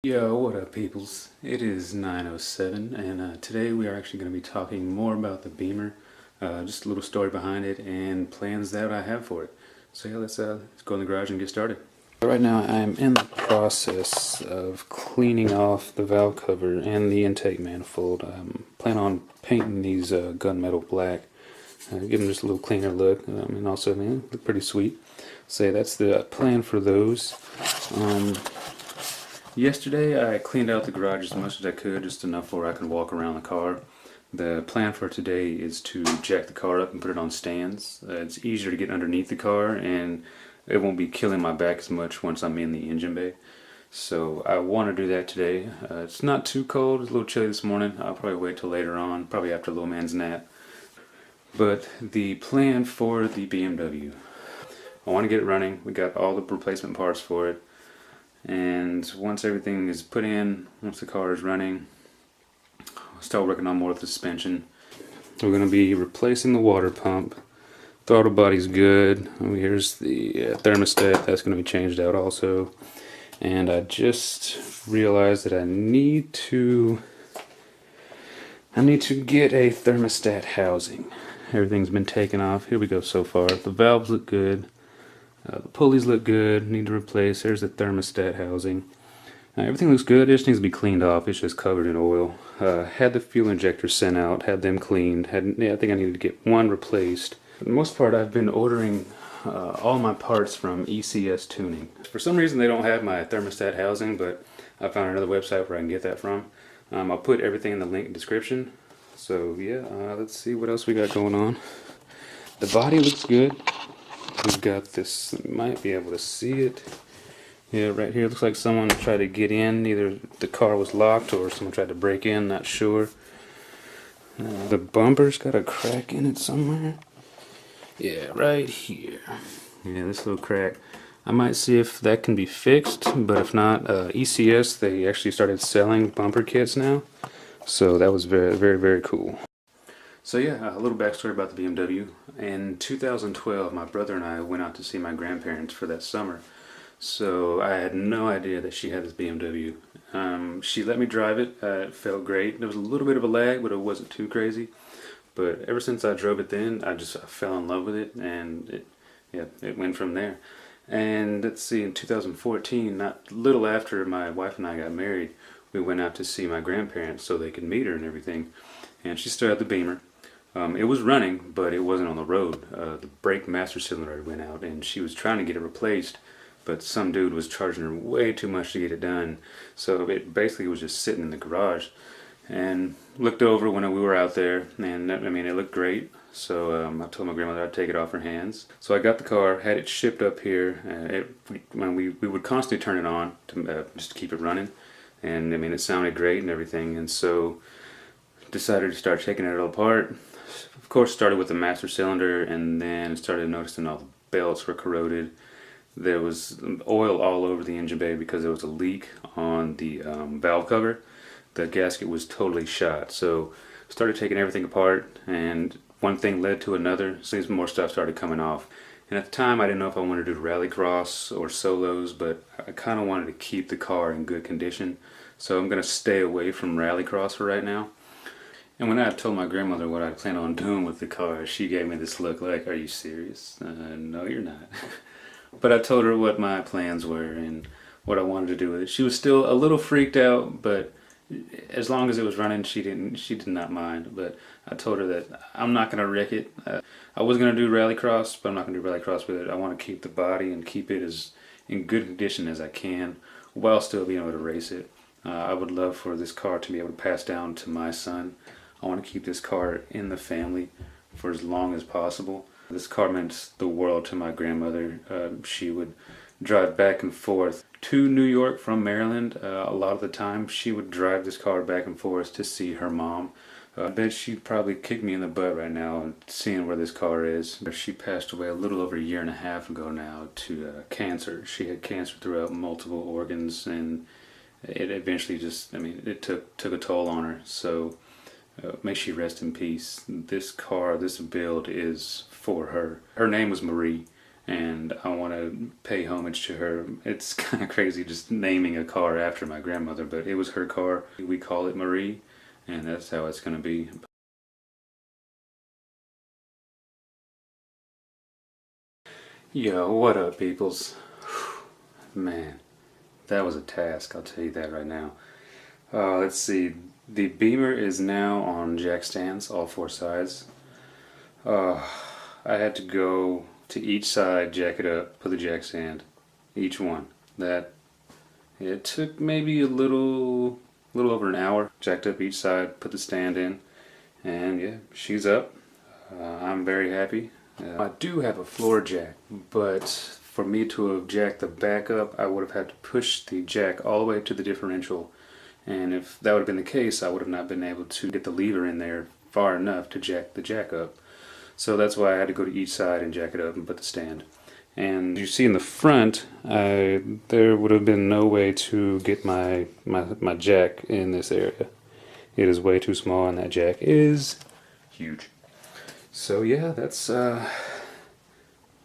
Yo, what up peoples? It is 9:07 and today we are actually going to be talking more about the Beamer, just a little story behind it and plans that I have for it. So yeah, let's go in the garage and get started. Right now I am in the process of cleaning off the valve cover and the intake manifold. I plan on painting these gunmetal black, give them just a little cleaner look, and also look pretty sweet. So that's the plan for those. Yesterday I cleaned out the garage as much as I could, just enough where I can walk around the car. The plan for today is to jack the car up and put it on stands. It's easier to get underneath the car and it won't be killing my back as much once I'm in the engine bay. So I want to do that today. It's not too cold, it's a little chilly this morning. I'll probably wait till later on, probably after little man's nap. But the plan for the BMW, I want to get it running. We got all the replacement parts for it. And once everything is put in, once the car is running, I'll start working on more of the suspension. We're going to be replacing the water pump. Throttle body's good. Here's the thermostat. That's going to be changed out also. And I just realized that I need to get a thermostat housing. Everything's been taken off. Here we go so far. The valves look good. The pulleys look good, need to replace. There's the thermostat housing. Everything looks good, it just needs to be cleaned off. It's just covered in oil. Had the fuel injectors sent out, had them cleaned. I think I needed to get one replaced. For the most part, I've been ordering all my parts from ECS Tuning. For some reason, they don't have my thermostat housing, but I found another website where I can get that from. I'll put everything in the link description. So yeah, let's see what else we got going on. The body looks good. We've got this, you might be able to see it. Yeah, right here, it looks like someone tried to get in. Either the car was locked or someone tried to break in, not sure. The bumper's got a crack in it somewhere. Yeah, right here. Yeah, this little crack. I might see if that can be fixed, but if not, ECS, they actually started selling bumper kits now. So that was very, very, very cool. So yeah, a little backstory about the BMW. In 2012, my brother and I went out to see my grandparents for that summer. So I had no idea that she had this BMW. She let me drive it. It felt great. There was a little bit of a lag, but it wasn't too crazy. But ever since I drove it then, I fell in love with it, and it went from there. And let's see, in 2014, not little after my wife and I got married, we went out to see my grandparents so they could meet her and everything. And she still had the Beamer. It was running, but it wasn't on the road. The brake master cylinder went out, and she was trying to get it replaced, but some dude was charging her way too much to get it done. So it basically was just sitting in the garage. And looked over when we were out there, and it looked great. So I told my grandmother I'd take it off her hands. So I got the car, had it shipped up here. We would constantly turn it on to just to keep it running, and it sounded great and everything. And so decided to start taking it all apart. Of course, started with the master cylinder, and then started noticing all the belts were corroded. There was oil all over the engine bay because there was a leak on the valve cover. The gasket was totally shot. So started taking everything apart, and one thing led to another. So more stuff started coming off. And at the time, I didn't know if I wanted to do rallycross or solos, but I kind of wanted to keep the car in good condition. So I'm going to stay away from rallycross for right now. And when I told my grandmother what I planned on doing with the car, she gave me this look like, "Are you serious?" No, you're not. But I told her what my plans were and what I wanted to do with it. She was still a little freaked out, but as long as it was running, she did not mind. But I told her that I'm not going to wreck it. I was going to do rallycross, but I'm not going to do rallycross with it. I want to keep the body and keep it as in good condition as I can while still being able to race it. I would love for this car to be able to pass down to my son. I want to keep this car in the family for as long as possible. This car meant the world to my grandmother. She would drive back and forth to New York from Maryland. A lot of the time she would drive this car back and forth to see her mom. I bet she'd probably kick me in the butt right now seeing where this car is. She passed away a little over a year and a half ago now to cancer. She had cancer throughout multiple organs, and it eventually just, it took a toll on her. So may she rest in peace. This car, this build is for her. Her name was Marie, and I want to pay homage to her. It's kind of crazy just naming a car after my grandmother, but it was her car. We call it Marie, and that's how it's going to be. Yo, what up, peoples? Man, that was a task, I'll tell you that right now. Let's see. The Beamer is now on jack stands, all four sides. I had to go to each side, jack it up, put the jack stand, each one. It took maybe a little over an hour. Jacked up each side, put the stand in, and yeah, she's up. I'm very happy. I do have a floor jack, but for me to have jacked the back up, I would have had to push the jack all the way to the differential. And if that would have been the case, I would have not been able to get the lever in there far enough to jack the jack up. So that's why I had to go to each side and jack it up and put the stand. And you see in the front, there would have been no way to get my jack in this area. It is way too small, and that jack is huge. So yeah, that's about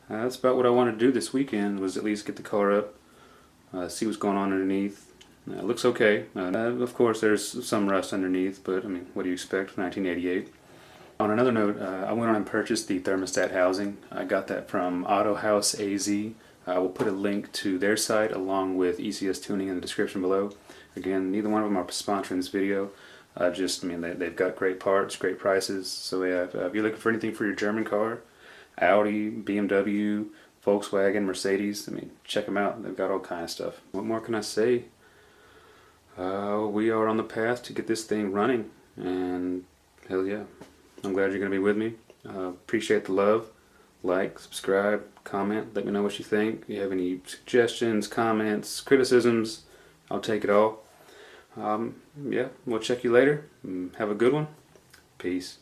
what I wanted to do this weekend, was at least get the car up, see what's going on underneath. It looks okay. Of course, there's some rust underneath, but I mean, what do you expect? 1988. On another note, I went on and purchased the thermostat housing. I got that from AutohausAZ. I will put a link to their site along with ECS Tuning in the description below. Again, neither one of them are sponsoring this video. They've got great parts, great prices. So yeah, if you're looking for anything for your German car, Audi, BMW, Volkswagen, Mercedes, check them out. They've got all kinds of stuff. What more can I say? We are on the path to get this thing running, and hell yeah, I'm glad you're going to be with me. Appreciate the love. Like, subscribe, comment, let me know what you think. If you have any suggestions, comments, criticisms, I'll take it all. Yeah, we'll check you later. Have a good one. Peace.